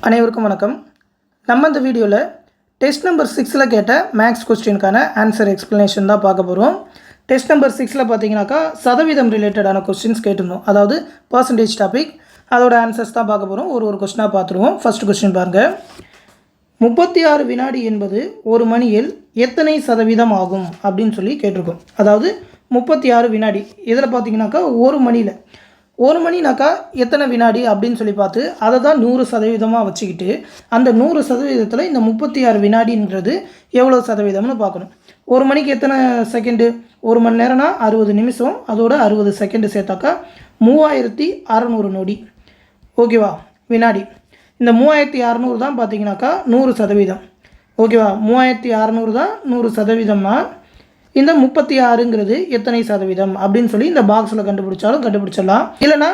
அனைவருக்கும் வணக்கம். நம்ம இந்த வீடியோவில் டெஸ்ட் நம்பர் 6ல் கேட்ட மேக்ஸ் கொஸ்டினுக்கான ஆன்சர் எக்ஸ்ப்ளனேஷன் தான் பார்க்க போகிறோம். டெஸ்ட் நம்பர் 6ல் பார்த்தீங்கன்னாக்கா சதவீதம் ரிலேட்டடான கொஸ்டின்ஸ் கேட்டிருந்தோம். அதாவது பர்சன்டேஜ் டாபிக், அதோட ஆன்சர்ஸ் தான் பார்க்க போகிறோம். ஒரு கொஸ்டினாக பார்த்துருவோம். ஃபர்ஸ்ட் கொஸ்டின் பாருங்கள். 36 வினாடி என்பது ஒரு மணியில் எத்தனை சதவீதம் ஆகும் அப்படின்னு சொல்லி கேட்டிருக்கோம். அதாவது 36 வினாடி இதில் பார்த்தீங்கன்னாக்கா ஒரு மணினாக்கா எத்தனை வினாடி அப்படின்னு சொல்லி பார்த்து அதை தான் 100% வச்சுக்கிட்டு அந்த 100%த்தில் இந்த 36 வினாடின்றது எவ்வளோ சதவீதம்னு பார்க்கணும். ஒரு மணிக்கு எத்தனை செகண்டு? ஒரு மணி நேரம்னா 60 நிமிஷம், அதோட 60 செகண்டு சேர்த்தாக்கா 3600 நொடி. ஓகேவா? வினாடி. இந்த 3600 தான் பார்த்தீங்கன்னாக்கா 100%. ஓகேவா? 3600 தான் 100%னா இந்த 36ங்கிறது எத்தனை சதவீதம் அப்படின்னு சொல்லி இந்த பாக்ஸில் கண்டுபிடிச்சிடலாம். இல்லைனா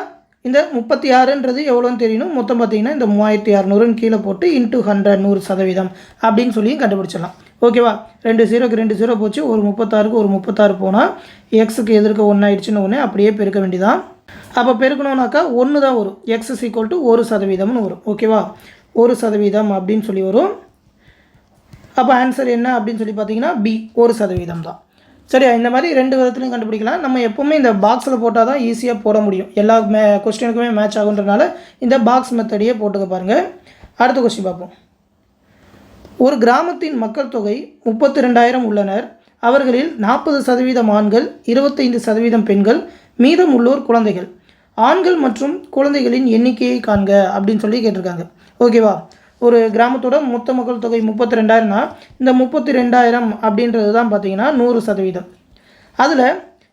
இந்த 36ன்றது எவ்வளோன்னு தெரியணும். மொத்தம் பார்த்தீங்கன்னா இந்த 3600ன்னு கீழே போட்டு இன்ட்டு 100 100% அப்படின்னு சொல்லி கண்டுபிடிச்சிடலாம். ஓகேவா? 2 0க்கு 2 0 போச்சு. ஒரு 36க்கு ஒரு 36 போனால் எக்ஸுக்கு எதிர்க்க 1 ஆயிடுச்சுன்னு ஒன்று அப்படியே பெருக்க வேண்டியதான். அப்போ பெருக்கணும்னாக்கா 1 தான் வரும். எக்ஸ் இஸ் ஈக்குவல் டு 1% வரும். ஓகேவா? 1% அப்படின்னு சொல்லி வரும். அப்போ ஆன்சர் என்ன அப்படின்னு சொல்லி பார்த்தீங்கன்னா பி 1% தான். சரியா? இந்த மாதிரி 2 விதத்துலையும் கண்டுபிடிக்கலாம். நம்ம எப்போவுமே இந்த பாக்ஸில் போட்டால் தான் ஈஸியாக போட முடியும். எல்லா கொஸ்டினுக்குமே மேட்ச் ஆகுன்றனால இந்த பாக்ஸ் மெத்தடையே போட்டுக்க பாருங்கள். அடுத்த கொஸ்டின் பார்ப்போம். ஒரு கிராமத்தின் மக்கள் தொகை 32,000 உள்ளனர். அவர்களில் 40% ஆண்கள், 25% பெண்கள், மீதம் உள்ளோர் குழந்தைகள். ஆண்கள் மற்றும் குழந்தைகளின் எண்ணிக்கையை காண்க அப்படின்னு சொல்லி கேட்டிருக்காங்க. ஓகேவா? ஒரு கிராமத்தோட மொத்த மக்கள் தொகை 32,000னா இந்த 32,000 அப்படின்றது தான் பார்த்தீங்கன்னா 100%. அதில்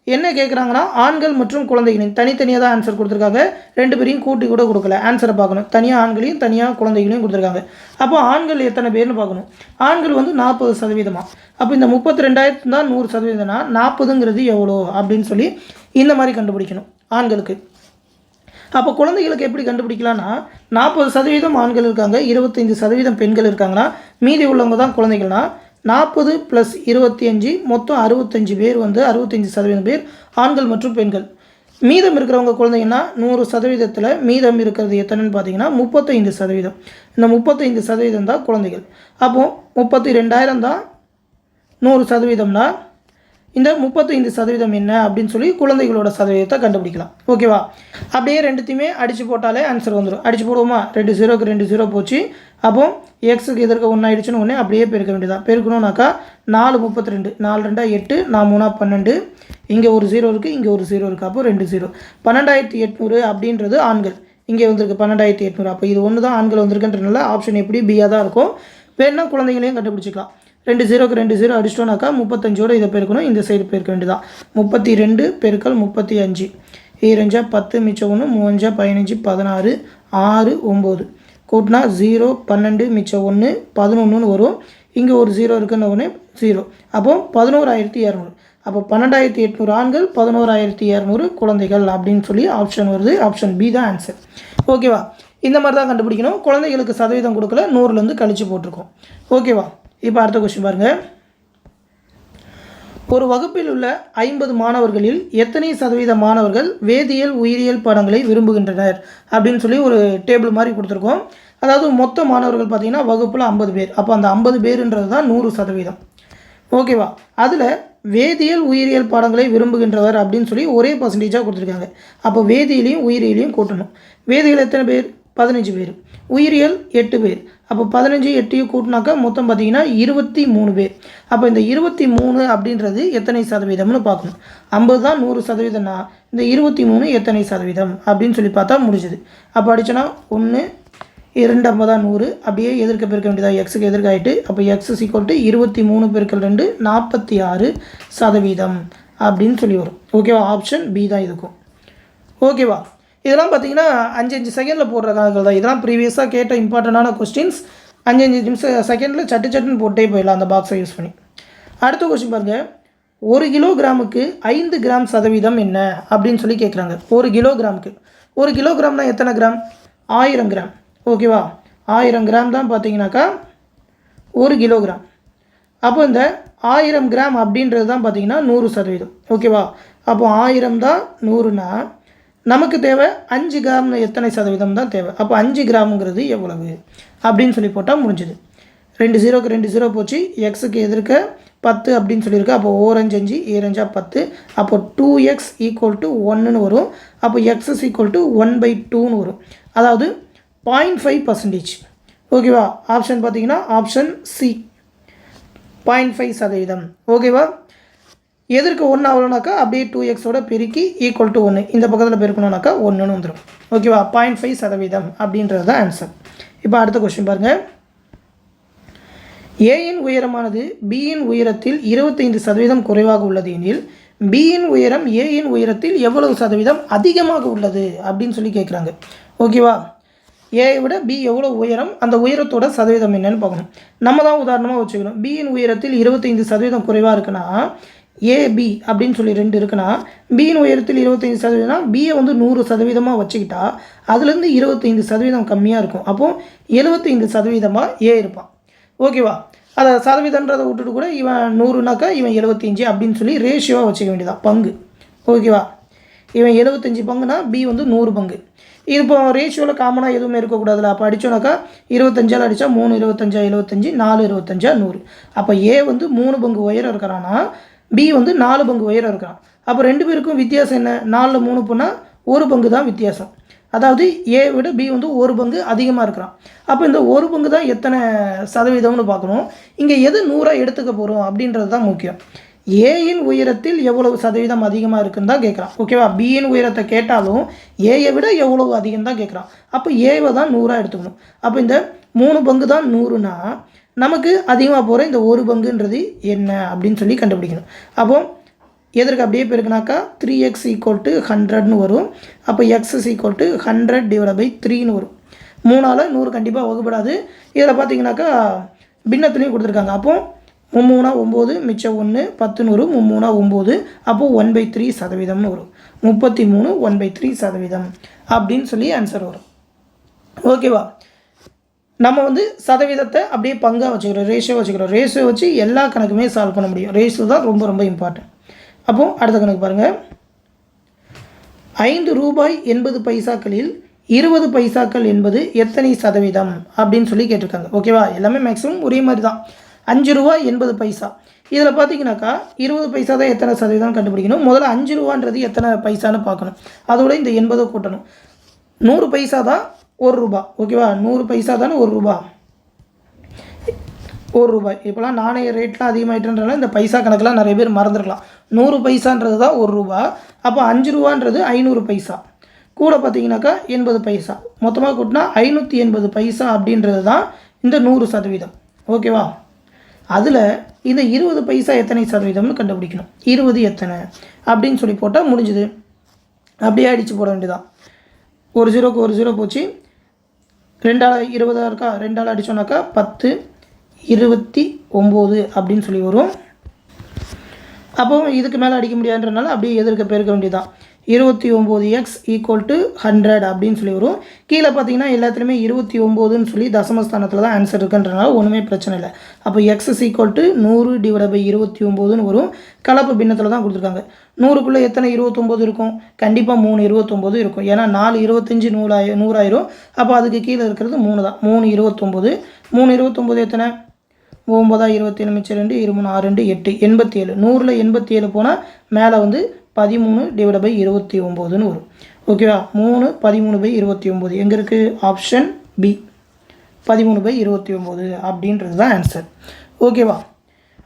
என்ன கேட்குறாங்கன்னா ஆண்கள் மற்றும் குழந்தைகளின் தனித்தனியாக தான் ஆன்சர் கொடுத்துருக்காங்க. 2 பேரையும் கூட்டி கூட கொடுக்கல. ஆன்சரை பார்க்கணும். தனியாக ஆண்களையும் தனியாக குழந்தைகளையும் கொடுத்துருக்காங்க. அப்போ ஆண்கள் எத்தனை பேர்னு பார்க்கணும். ஆண்கள் 40%. அப்போ இந்த 32,000 தான் 100%னா 40ங்கிறது எவ்வளோ அப்படின்னு சொல்லி இந்த மாதிரி கண்டுபிடிக்கணும் ஆண்களுக்கு. அப்போ குழந்தைகளுக்கு எப்படி கண்டுபிடிக்கலாம்னா 40% ஆண்கள் இருக்காங்க, 25% பெண்கள் இருக்காங்கன்னா மீதி உள்ளவங்க தான் குழந்தைகள்னா 40 + 25 மொத்தம் 65 பேர் 65% பேர் ஆண்கள் மற்றும் பெண்கள். மீதம் இருக்கிறவங்க குழந்தைங்கன்னா 100%த்தில் மீதம் இருக்கிறது எத்தனைன்னு பார்த்தீங்கன்னா 35%. இந்த 35% தான் குழந்தைகள். அப்போது 32,000 தான் 100%னா இந்த 35% என்ன அப்படின்னு சொல்லி குழந்தைகளோட சதவீதத்தை கண்டுபிடிக்கலாம். ஓகேவா? அப்படியே ரெண்டுத்தையுமே அடித்து போட்டாலே ஆன்சர் வந்துடும். அடித்து போடுவோமா? 2 0க்கு 2 0 போச்சு. அப்போ எக்ஸுக்கு எதிர்க்க 1 ஆயிடுச்சுன்னு ஒன்று அப்படியே பெருக்க வேண்டியதான். பெருக்கணும்னாக்கா 4 32, 4 2 8, 4 3 12. இங்கே ஒரு 0 இருக்குது, இங்கே ஒரு 0 இருக்குது. அப்போ 2 0. 12,800 அப்படின்றது ஆண்கள். இங்கே வந்திருக்கு 12,800. அப்போ இது ஒன்று தான் ஆண்கள் வந்திருக்குன்றனால ஆப்ஷன் எப்படி பியாக தான் இருக்கும். வேணா குழந்தைங்களையும் கண்டுபிடிச்சிக்கலாம். 2 0க்கு 2 0 அடிச்சிட்டோம்னாக்கா 35ஓட இதை பெருக்கணும். இந்த சைடு பெருக்க வேண்டியதான். 32 பெருக்கல் 35. 2 10 மிச்சம் 1 3 15 16 6 9 கூட்டினா 0 12 மிச்சம் 1 11ன்னு வரும். இங்கே ஒரு 0 இருக்குன்னு ஒன்று 0. அப்போ 11,200. அப்போ 12,800 ஆண்கள், 11,200 குழந்தைகள் அப்படின்னு சொல்லி ஆப்ஷன் வருது. ஆப்ஷன் பி தான் ஆன்சர். ஓகேவா? இந்த மாதிரி தான் கண்டுபிடிக்கணும். குழந்தைகளுக்கு சதவீதம் கொடுக்கல, 100லேருந்து கழிச்சு போட்டிருக்கோம். ஓகேவா? இப்போ அடுத்த கொஸ்டின் பாருங்கள். ஒரு வகுப்பில் உள்ள 50 மாணவர்களில் எத்தனை சதவீத மாணவர்கள் வேதியியல் உயிரியல் பாடங்களை விரும்புகின்றனர் அப்படின்னு சொல்லி ஒரு டேபிள் மாதிரி கொடுத்துருக்கோம். அதாவது மொத்த மாணவர்கள் பார்த்திங்கன்னா வகுப்பில் 50 பேர். அப்போ அந்த 50 பேருன்றது தான் 100%. ஓகேவா? அதில் வேதியியல் உயிரியல் பாடங்களை விரும்புகின்றவர் அப்படின்னு சொல்லி ஒரே பர்சன்டேஜாக கொடுத்துருக்காங்க. அப்போ வேதியிலையும் உயிரியலையும் கூட்டணும். வேதியியல் எத்தனை பேர்? 15 பேர். உயிரியல் 8 பேர். அப்போ 15 8 கூட்டினாக்கா மொத்தம் பார்த்தீங்கன்னா 23 பேர். அப்போ இந்த 23 அப்படின்றது எத்தனை சதவீதம்னு பார்க்கணும். 50 தான் 100%னா இந்த 23 எத்தனை சதவீதம் அப்படின்னு சொல்லி பார்த்தா முடிஞ்சுது. அப்போ அடிச்சோன்னா 1 2 50 100 அப்படியே எதிர்க்க பெருக்க வேண்டியதாக எக்ஸுக்கு எதிர்க்க ஆகிட்டு. அப்போ எக்ஸ் இஸ் ஈக்குவல் டு 23 பெருக்கல் 2 46% அப்படின்னு சொல்லி வரும். ஓகேவா? ஆப்ஷன் பி தான் இதுக்கும். ஓகேவா? இதெல்லாம் பார்த்தீங்கன்னா 5 செகண்டில் போடுற கணக்குகள் தான். இதெல்லாம் ப்ரீவியஸாக கேட்ட இம்பார்ட்டண்டான கொஸ்டின்ஸ். 5 செகண்டில் சட்டுன்னு போட்டே போயிடலாம் அந்த பாக்ஸை யூஸ் பண்ணி. அடுத்த கொஸ்டின் பாருங்கள். 1 கிலோகிராமுக்கு 5 கிராம் சதவீதம் என்ன அப்படின்னு சொல்லி கேட்குறாங்க. 1 கிலோகிராமுக்கு 1 கிலோகிராம்னா எத்தனை கிராம்? 1000 கிராம். ஓகேவா? 1000 கிராம் தான் பார்த்தீங்கன்னாக்கா 1 கிலோகிராம். அப்போ இந்த 1000 கிராம் அப்படின்றது தான் பார்த்தீங்கன்னா 100%. ஓகேவா? அப்போ 1000 தான் 100னா நமக்கு தேவை 5 கிராம் எத்தனை சதவீதம் தான் தேவை. அப்போ 5 கிராமுங்கிறது எவ்வளவு அப்படின்னு சொல்லி போட்டால் முடிஞ்சுது. 2 0க்கு 2 0 போச்சு. எக்ஸுக்கு எதிர்க்க 10 அப்படின்னு சொல்லியிருக்கு. அப்போ ஓரஞ்சு 5 ஏரஞ்சா 10. அப்போ 2x = 1ன்னு வரும். அப்போ x = 1/2ன்னு வரும். அதாவது 0.5%. ஓகேவா? ஆப்ஷன் பார்த்தீங்கன்னா ஆப்ஷன் சி 0.5%. ஓகேவா? எதற்கு 1 ஆகலனாக்கா அப்படியே 2xோட பெருக்கி = 1. இந்த பக்கத்தில் பெருக்கணும்னாக்கா 1ன்னு வந்துடும். ஓகேவா? 0.5% அப்படின்றது தான் ஆன்சர். இப்போ அடுத்த கொஸ்டின் பாருங்கள். ஏயின் உயரமானது பியின் உயரத்தில் 25% குறைவாக உள்ளது எனில் பியின் உயரம் ஏயின் உயரத்தில் எவ்வளவு சதவீதம் அதிகமாக உள்ளது அப்படின்னு சொல்லி கேட்குறாங்க. ஓகேவா? ஏயை விட பி எவ்வளோ உயரம், அந்த உயரத்தோட சதவீதம் என்னன்னு பார்க்கணும். நம்ம தான் உதாரணமாக வச்சுக்கணும். பியின் உயரத்தில் 25% குறைவாக இருக்குன்னா ஏபி அப்படின்னு சொல்லி 2 இருக்குன்னா பியின் உயரத்தில் 25%னா பியை வந்து 100% வச்சுக்கிட்டா அதுலேருந்து 25% கம்மியாக இருக்கும். அப்போது 75% ஏ இருப்பான். ஓகேவா? அதை சதவீதன்றதை விட்டுட்டு கூட இவன் 100னாக்கா இவன் 75 அப்படின்னு சொல்லி ரேஷியோவாக வச்சுக்க வேண்டியதான், பங்கு. ஓகேவா? இவன் 75 பங்குனா பி வந்து 100 பங்கு. இது இப்போ ரேஷியோவில் காமனாக எதுவுமே இருக்கக்கூடாதுல. அப்போ அடித்தோன்னாக்கா 25ஆல் அடித்தா 3 25 75 4 25 100. அப்போ ஏ வந்து 3 பங்கு உயரம் இருக்கிறான்னா பி வந்து 4 பங்கு உயரம் இருக்கிறான். அப்போ 2 பேருக்கும் வித்தியாசம் என்ன? 4ல் 3 போனால் 1 பங்கு தான் வித்தியாசம். அதாவது ஏ விட பி வந்து 1 பங்கு அதிகமாக இருக்கிறான். அப்போ இந்த 1 பங்கு தான் எத்தனை சதவீதம்னு பார்க்கணும். இங்கே எது 100 எடுத்துக்க போகிறோம் அப்படின்றது தான் முக்கியம். ஏயின் உயரத்தில் எவ்வளவு சதவீதம் அதிகமாக இருக்குன்னு தான் கேட்குறான். ஓகேவா? பியின் உயரத்தை கேட்டாலும் ஏயை விட எவ்வளவு அதிகம் தான் கேட்குறான். அப்போ ஏவை தான் 100 எடுத்துக்கணும். அப்போ இந்த 3 பங்கு தான் 100னா நமக்கு அதிகமாக போகிற இந்த 1 பங்குன்றது என்ன அப்படின்னு சொல்லி கண்டுபிடிக்கணும். அப்போது எதற்கு அப்படியே பெருக்குனாக்கா 3x = 100ன்னு வரும். அப்போ x = 100/3ன்னு வரும். 3ஆல் 100 கண்டிப்பாக வகுப்படாது. இதில் பார்த்தீங்கன்னாக்கா பின்னத்துலேயும் கொடுத்துருக்காங்க. அப்போது 3 9 மிச்சம் 1 10 100 3 9. அப்போது 1/3% வரும். 33 1/3% அப்படின்னு சொல்லி ஆன்சர் வரும். ஓகேவா? நம்ம வந்து சதவீதத்தை அப்படியே பங்காக வச்சுக்கிறோம், ரேஷியோ வச்சுக்கிறோம். ரேஷியோ வச்சு எல்லா கணக்குமே சால்வ் பண்ண முடியும். ரேஷியோ தான் ரொம்ப ரொம்ப இம்பார்ட்டன்ட். அப்போது அடுத்த கணக்கு பாருங்கள். 5 ரூபாய் 80 பைசாக்களில் 20 பைசாக்கள் என்பது எத்தனை சதவீதம் அப்படின்னு சொல்லி கேட்டிருக்காங்க. ஓகேவா? எல்லாமே மேக்ஸிமம் ஒரே மாதிரி தான். 5 ரூபாய் 80 பைசா. இதில் பார்த்தீங்கன்னாக்கா 20 பைசா தான் எத்தனை சதவீதம் கண்டுபிடிக்கணும். முதல்ல 5 ரூபான்றது எத்தனை பைசான்னு பார்க்கணும். அதோட இந்த 80 கூட்டணும். 100 பைசா தான் 1 ரூபா. ஓகேவா? 100 பைசா தானே 1 ரூபா. 1 ரூபாய். இப்போலாம் நாணய ரேட்லாம் அதிகமாகிட்டுன்றனால இந்த பைசா கணக்கெலாம் நிறைய பேர் மறந்துருக்கலாம். 100 பைசான்றது தான் 1 ரூபா. அப்போ 5 ரூபான்றது 500 பைசா. கூட பார்த்தீங்கன்னாக்கா 80 பைசா. மொத்தமாக கூட்டினா 580 பைசா அப்படின்றது தான் இந்த 100%. ஓகேவா? அதில் இந்த 20 பைசா எத்தனை சதவீதம்னு கண்டுபிடிக்கணும். 20 எத்தனை அப்படின்னு சொல்லி போட்டால் முடிஞ்சுது. அப்படியே அடித்து போட வேண்டியதான். 1 0க்கு 1 0 போச்சு. 2ஆல் 20 இருக்கா? 2ஆல் அடித்தோன்னாக்கா 10 29 அப்படின்னு சொல்லி வரும். அப்போது இதுக்கு மேலே அடிக்க முடியாதுன்றனால அப்படியே எதிர்க்க பெருக்க வேண்டியதான். 29x = 100 அப்படின்னு சொல்லி வரும். கீழே பார்த்தீங்கன்னா எல்லாத்துலேயுமே 29ன்னு சொல்லி தசமஸ்தானத்தில் தான் ஆன்சர் இருக்குன்றனால ஒன்றுமே பிரச்சனை இல்லை. அப்போ x = 100/29ன்னு வரும். கலப்பு பின்னத்தில் தான் கொடுத்துருக்காங்க. 100க்குள்ளே எத்தனை 29 இருக்கும்? கண்டிப்பாக 3 29 இருக்கும். ஏன்னா 4 25 100 ஆயிரும். அப்போ அதுக்கு கீழே இருக்கிறது 3 தான். 3 29. 3 29 எத்தனை? 9 27 மிச்சம் 2 23 6 2 8 87. 100ல் 87 போனால் மேலே வந்து 13/29ன்னு வரும். ஓகேவா? 3 13/29 எங்கே இருக்குது? ஆப்ஷன் பி 13/29 அப்படின்றது தான் ஆன்சர். ஓகேவா?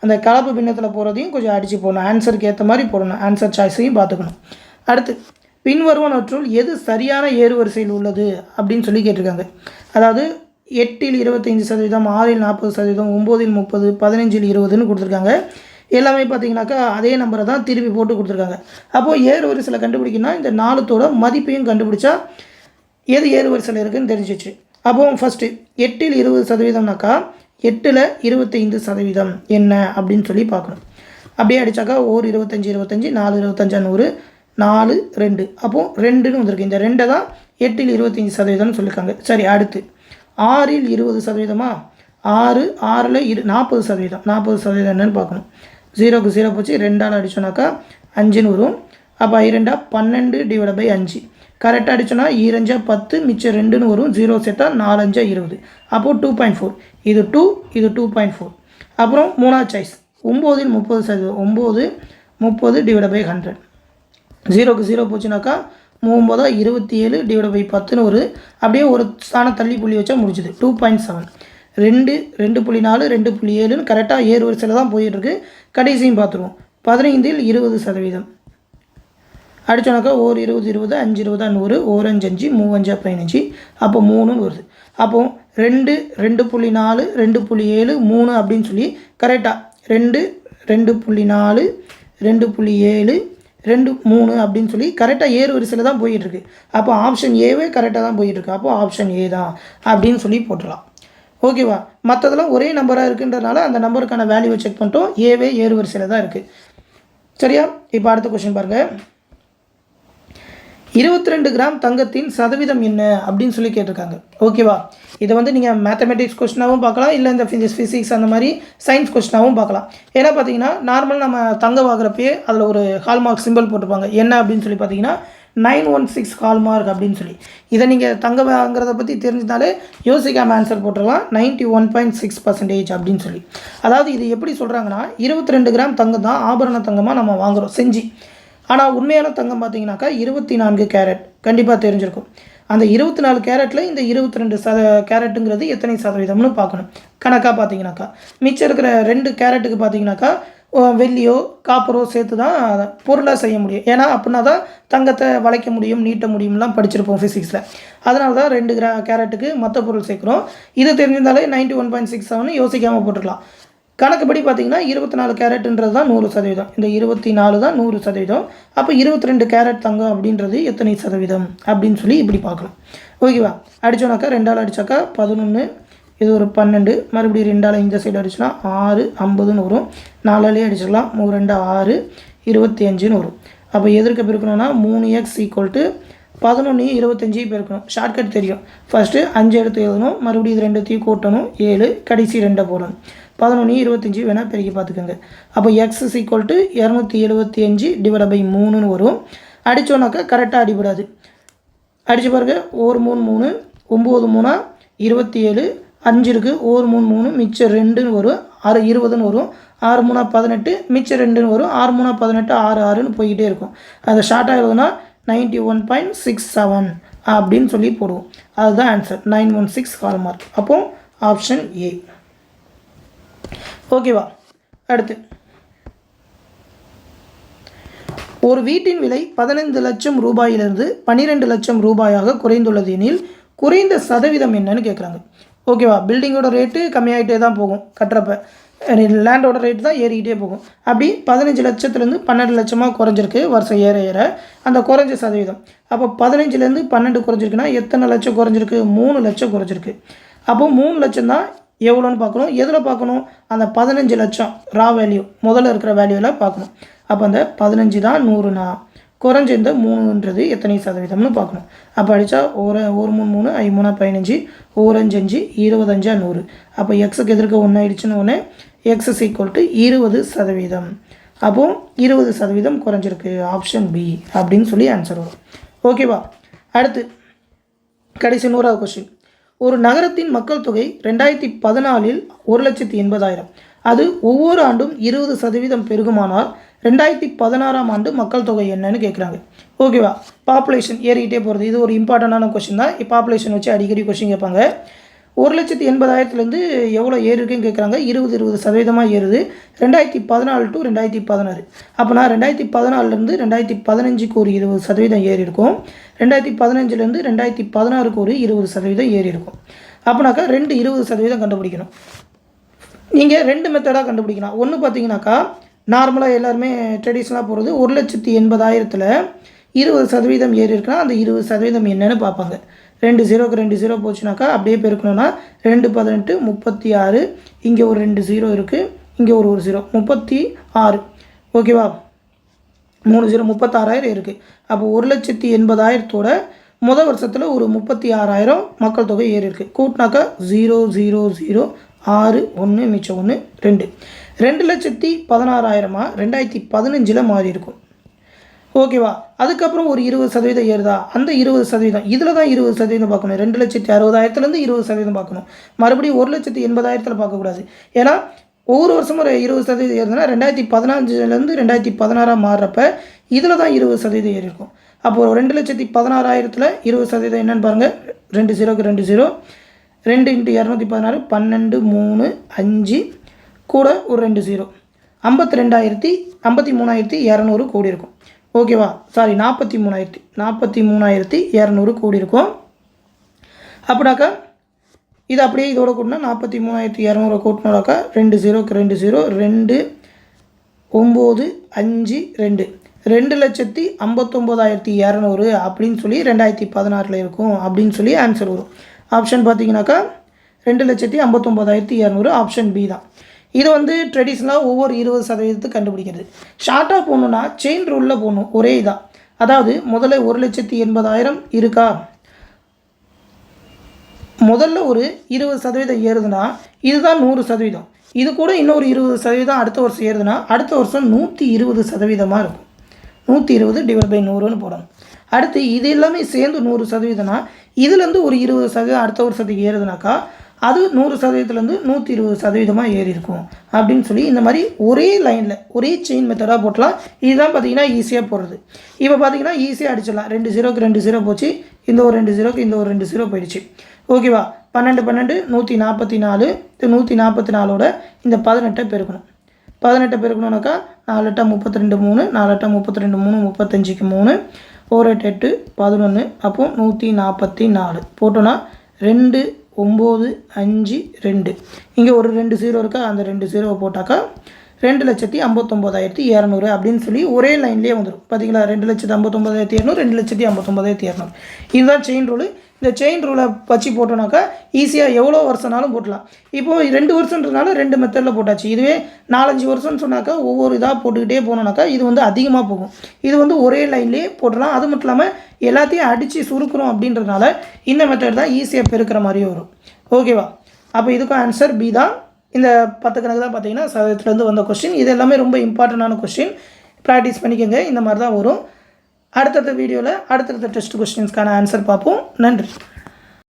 அந்த கலப்பு பின்னத்தில் போகிறதையும் கொஞ்சம் அடித்து போடணும். ஆன்சருக்கு ஏற்ற மாதிரி போடணும். ஆன்சர் சாய்ஸையும் பார்த்துக்கணும். அடுத்து பின்வருவனற்றுள் எது சரியான ஏறுவரிசையில் உள்ளது அப்படின்னு சொல்லி கேட்டிருக்காங்க. அதாவது 8ல் 25%, 6ல் 40%, 9ல் 30, 15ல் 20ன்னு கொடுத்துருக்காங்க. எல்லாமே பார்த்தீங்கன்னாக்கா அதே நம்பரை தான் திருப்பி போட்டு கொடுத்துருக்காங்க. அப்போது ஏறு வரிசையில் கண்டுபிடிக்கணும்னா இந்த 4தோட மதிப்பையும் கண்டுபிடிச்சா எது ஏறு வரிசையில் இருக்குதுன்னு தெரிஞ்சிச்சு. அப்போது ஃபஸ்ட்டு 8ல் 20%னாக்கா 8ல் 25% என்ன அப்படின்னு சொல்லி பார்க்கணும். அப்படியே அடித்தாக்கா 1 25 25 4 25 100 4 2. அப்போது 2ன்னு வந்திருக்கு. இந்த 2 தான் 8ல் 25%ன்னு சொல்லியிருக்காங்க. சரி, அடுத்து 6ல் 20%. 6ல் 40%. 40% என்னன்னு பார்க்கணும். 0க்கு 0 போச்சு. 2ஆல் அடித்தோன்னாக்கா 5ன்னு வரும். அப்போ 2 12/5. கரெக்டாக அடிச்சோன்னா 2 10 மிச்சம் 2ன்னு வரும். 0 சேர்த்தா 4 5 20. அப்போது 2.4. இது 2, இது 2.4. அப்புறம் 3வது சாய்ஸ் 9 30%. 9 30 divide by 100. 0க்கு 0 போச்சுனாக்கா 9 27 டிவைட் பை 10ன்னு வருது. அப்படியே ஒரு ஸ்தானம் தள்ளி புள்ளி வச்சா முடிச்சுது. 2.7. 2 2.4 2.7ன்னு கரெக்டாக ஏறு வரிசையில் தான் போயிட்டுருக்கு. கடைசியும் பார்த்துருவோம். 15ல் 20%. அடிச்சோனாக்கா 1 20 20 5 20 100 1 5 5 3 5 15. அப்போ 3ன்னு வருது. அப்போது 2 2.4 2.7 3 அப்படின்னு சொல்லி கரெக்டாக 2 2.4 2.7 2 3 அப்படின்னு சொல்லி கரெக்டாக ஏறு வரிசையில் தான் போயிட்டுருக்கு. அப்போ ஆப்ஷன் ஏவே கரெக்டாக தான் போயிட்டுருக்கு. அப்போ ஆப்ஷன் ஏ தான் அப்படின்னு சொல்லி போட்டுடலாம். ஓகேவா? மற்றதெல்லாம் ஒரே நம்பராக இருக்குன்றதுனால அந்த நம்பருக்கான வேல்யூவை செக் பண்ணிட்டோம். ஏவே ஏறு வரிசையில் தான் இருக்குது. சரியா? இப்போ அடுத்த கொஸ்டின் பாருங்கள். 22 கிராம் தங்கத்தின் சதவீதம் என்ன அப்படின்னு சொல்லி கேட்டிருக்காங்க. ஓகேவா? இதை வந்து நீங்கள் மேத்தமெட்டிக்ஸ் கொஸ்டினாகவும் பார்க்கலாம், இல்லை இந்த ஃபிசிக்ஸ் அந்த மாதிரி சயின்ஸ் கொஸ்டினாகவும் பார்க்கலாம். ஏன்னா பார்த்தீங்கன்னா நார்மல் நம்ம தங்கம் வாங்குறப்பயே அதில் ஒரு ஹால்மார்க் சிம்பிள் போட்டிருப்பாங்க. என்ன அப்படின்னு சொல்லி பார்த்தீங்கன்னா 916 ஹால்மார்க் அப்படின்னு சொல்லி. இதை நீங்கள் தங்கம் வாங்குறத பற்றி தெரிஞ்சினாலே யோசிக்காமல் ஆன்சர் போட்டுடலாம். 91.6% அப்படின்னு சொல்லி. அதாவது இது எப்படி சொல்கிறாங்கன்னா 22 கிராம் தங்கம் தான் ஆபரண தங்கமாக நம்ம வாங்குகிறோம் செஞ்சு. ஆனால் உண்மையான தங்கம் பார்த்தீங்கன்னாக்கா 24 கேரட். கண்டிப்பாக தெரிஞ்சிருக்கும். அந்த 24 கேரட்டில் இந்த 22 கேரட்டுங்கிறது எத்தனை சதவீதம்னு பார்க்கணும். கணக்காக பார்த்தீங்கன்னாக்கா மிச்சம் இருக்கிற 2 கேரட்டுக்கு பார்த்தீங்கன்னாக்கா வெள்ளியோ காப்பரோ சேர்த்து தான் பொருளாக செய்ய முடியும். ஏன்னா அப்படின்னா தான் தங்கத்தை வளைக்க முடியும், நீட்ட முடியும்லாம் படிச்சிருப்போம் ஃபிசிக்ஸில். அதனால தான் 2 கேரட்டுக்கு மற்ற பொருள் சேர்க்குறோம். இது தெரிஞ்சிருந்தாலே 91.67 யோசிக்காமல் போட்டுக்கலாம். கணக்குப்படி பார்த்தீங்கன்னா 24 கேரட்டுன்றது தான் 100%. இந்த 24 தான் 100%. அப்போ 22 கேரட் தங்கம் அப்படின்றது எத்தனை சதவீதம் அப்படின்னு சொல்லி இப்படி பார்க்கலாம். ஓகேவா? அடித்தோனாக்கா 2ஆல் அடித்தாக்கா 11, இது ஒரு 12, மறுபடியும் 2ஆல் இந்த சைடு அடிச்சுனா 6 50ன்னு வரும். 4ஆலே அடிச்சிடலாம். 3 2 6 25ன்னு வரும். அப்போ எதற்கு பெருக்கணும்னா 3x = 11 25 பெருக்கணும். ஷார்ட்கட் தெரியும். ஃபஸ்ட்டு 5 எடுத்து எழுதணும், மறுபடியும் இது 2த்தையும் கூட்டணும் 7, கடைசி 2 போடணும். 11 25 வேணால் பெருக்கி பார்த்துக்கோங்க. அப்போ x = 275 டிவைட் பை 3ன்னு வரும். அடித்தோன்னாக்கா கரெக்டாக அடிபடாது. அடித்து பாருங்க. 1 3 3 9 3 27 5 இருக்குது. 1 3 3 மிச்சம் 2ன்னு வரும். 6 20ன்னு வரும். 6 3 18 மிச்சம் 2ன்னு வரும். 6 3 18 6 6ன்னு போய்கிட்டே இருக்கும். அதை ஷார்ட்டாக எழுதுனா 91.67 அப்படின்னு சொல்லி போடுவோம். அதுதான் ஆன்சர். 916 ஹால்மார்க். அப்போ ஆப்ஷன் ஏ. ஓகேவா? அடுத்து ஒரு வீட்டின் விலை 15 லட்சம் ரூபாயிலிருந்து 12 லட்சம் ரூபாயாக குறைந்துள்ளது எனில் குறைந்த சதவீதம் என்னன்னு கேட்குறாங்க. ஓகேவா? பில்டிங்கோட ரேட்டு கம்மியாகிட்டே தான் போகும். கட்டுறப்ப லேண்டோட ரேட்டு தான் ஏறிக்கிட்டே போகும். அப்படி 15 லட்சத்துலேருந்து 12 லட்சமாக குறைஞ்சிருக்கு வருஷம் ஏற ஏற. அந்த குறைஞ்ச சதவீதம் அப்போ 15லேருந்து 12 குறைஞ்சிருக்குன்னா எத்தனை லட்சம் குறைஞ்சிருக்கு? 3 லட்சம் குறைஞ்சிருக்கு. அப்போது 3 லட்சம் தான் எவ்வளோன்னு பார்க்கணும். எதில் பார்க்கணும்? அந்த 15 லட்சம் ரா வேல்யூ முதல்ல இருக்கிற வேல்யூவில் பார்க்கணும். அப்போ அந்த 15 தான் 100னா குறைஞ்ச இந்த 3ன்றது எத்தனை சதவீதம்னு பார்க்கணும். அப்போ அடித்தா 1 3 3 5 3 15 1 5 5 25 100. அப்போ எக்ஸுக்கு எதிர்க்க 1 ஆயிடுச்சுன்னு ஒன்று. x = 20%. அப்போது 20% குறைஞ்சிருக்கு. ஆப்ஷன் பி அப்படின்னு சொல்லி ஆன்சர் வரும். ஓகேவா? அடுத்து கடைசி 100வது கொஸ்டின். ஒரு நகரத்தின் மக்கள் தொகை 2014இல் 1,80,000. அது ஒவ்வொரு ஆண்டும் 20% பெருகுமானால் 2016ஆம் ஆண்டு மக்கள் தொகை என்னன்னு கேட்குறாங்க. ஓகேவா? பாப்புலேஷன் ஏறிக்கிட்டே போகிறது. இது ஒரு இம்பார்ட்டண்டான கொஸ்டின் தான். பாப்புலேஷன் வச்சு அடிக்கடி கொஸ்டின் கேட்பாங்க. 1,80,000லேருந்து எவ்வளோ ஏறி இருக்குன்னு கேட்குறாங்க. 20% ஏறுது. 2014 to 2016. அப்போனா 2014லேருந்து 2015க்கு ஒரு 20% ஏறி இருக்கும். 2015லேருந்து 2016க்கு ஒரு 20% ஏறி இருக்கும். அப்போனாக்கா 20% கண்டுபிடிக்கணும். நீங்கள் 2 மெத்தடாக கண்டுபிடிக்கலாம். ஒன்று பார்த்தீங்கன்னாக்கா நார்மலாக எல்லாருமே ட்ரெடிஷ்னலாக போகிறது 1,80,000ல் 20% ஏறி இருக்குன்னா அந்த 20% என்னென்னு பார்ப்பாங்க. 2 0க்கு 2 0 போச்சுனாக்கா அப்படியே பெருக்கணும்னா 2 18 36. இங்கே ஒரு 2 0 இருக்குது, இங்கே ஒரு 0 36. ஓகேவா? 3 0 36,000 இருக்குது. அப்போ 1,80,000 முதல் வருஷத்தில் ஒரு 36,000 மக்கள் தொகை ஏறி இருக்குது. கூட்டினாக்கா 0 0 0 6 1 மிச்சம் 1 2. 2,16,000 2015 மாறி இருக்கும். ஓகேவா? அதுக்கப்புறம் ஒரு 20% ஏறுதா, அந்த 20% இதில் தான் 20% பார்க்கணும். 2,60,60,000லேருந்து 20% பார்க்கணும். மறுபடியும் 1,80,000 பார்க்கக்கூடாது. ஏன்னா ஒவ்வொரு வருஷமும் ஒரு 20% ஏறுதுன்னா 2015லேருந்து 2016 மாறுறப்ப இதில் தான் 20% ஏறி இருக்கும். அப்போது 2,16,000ல் 20% என்னென்னு பாருங்கள். 2 0க்கு 2 0, 2 × 216 12 3 5 கூட ஒரு 2 0, 53,200 கோடி இருக்கும். ஓகேவா? சாரி, 43,200 கோடி இருக்கும். அப்படின்னாக்கா இது அப்படியே இதோட கூட்டினா 43,200 கூட்டினாக்கா 2 0க்கு 2 0, 2 9 5 2, 2,59,200 அப்படின்னு சொல்லி 2016 இருக்கும் அப்படின்னு சொல்லி ஆன்சர் வரும். ஆப்ஷன் பார்த்தீங்கன்னாக்கா 2,59,200 ஆப்ஷன் பி தான். இது வந்து ட்ரெடிஷ்னலாக ஒவ்வொரு 20% கண்டுபிடிக்கிறது. ஷார்ட்டாக போகணுன்னா செயின் ரூலில் போகணும். ஒரே இதாக, அதாவது முதல்ல 1,80,000 இருக்கா, முதல்ல ஒரு 20% ஏறுதுன்னா இதுதான் 100%. இது கூட இன்னொரு 20% அடுத்த வருஷம் ஏறுதுன்னா அடுத்த வருஷம் 120%மாக இருக்கும். 120/100ன்னு போடணும். அடுத்து இது எல்லாமே சேர்ந்து 100%னா இதுலேருந்து ஒரு 20% அடுத்த வருஷத்துக்கு ஏறுதுனாக்கா அது 100%லேருந்து 120% ஏறி இருக்கும் அப்படின்னு சொல்லி இந்த மாதிரி ஒரே லைனில் ஒரே செயின் மெத்தடாக போட்டலாம். இதுதான் பார்த்தீங்கன்னா ஈஸியாக போடுறது. இப்போ பார்த்தீங்கன்னா ஈஸியாக அடிச்சிடலாம். 2 0க்கு 2 0 போச்சு, இந்த ஒரு 2 0க்கு இந்த ஒரு 2 0 போயிடுச்சு. ஓகேவா? 12 12 144, 144ஓட இந்த 18 பெருக்கணும். 18 பெருக்கணும்னாக்கா 4 8 32 3, 4 8 32 3, 35க்கு 3, 1 8 8 11, அப்போது 144 போட்டோன்னா 2 9 5 2, இங்கே ஒரு 2 0 இருக்கா, அந்த 2 0 போட்டாக்கா 2,59,200 அப்படின்னு சொல்லி ஒரே லைன்லேயே வந்துடும். பார்த்தீங்களா? 2,59,200, 2,59,200. இதுதான் செயின் ரூலு. இந்த செயின் ரூலை வச்சு போட்டோன்னாக்கா ஈஸியாக எவ்வளோ வருஷம்னாலும் போட்டலாம். இப்போது 2 வருஷன்றதுனால 2 மெத்தடில் போட்டாச்சு. இதுவே 4-5 வருஷம்னு சொன்னாக்கா ஒவ்வொரு இதாக போட்டுக்கிட்டே போனோன்னாக்கா இது வந்து அதிகமாக போகும். இது வந்து ஒரே லைன்லேயே போட்டலாம். அது மட்டும் இல்லாமல் எல்லாத்தையும் அடித்து சுருக்கிறோம் அப்படின்றதுனால இந்த மெத்தட் தான் ஈஸியாக பெருக்கிற மாதிரியே வரும். ஓகேவா? அப்போ இதுக்கும் ஆன்சர் பி தான். இந்த 10 கணக்கு தான் பார்த்தீங்கன்னா சதவீதத்துலேருந்து வந்த கொஸ்டின். இது எல்லாமே ரொம்ப இம்பார்ட்டண்டான கொஸ்டின். ப்ராக்டிஸ் பண்ணிக்கோங்க. இந்த மாதிரி தான் வரும். அடுத்தடுத்த வீடியோவில் அடுத்தடுத்த டெஸ்ட் கொஸ்டின்ஸ்க்கான ஆன்சர் பார்ப்போம். நன்றி.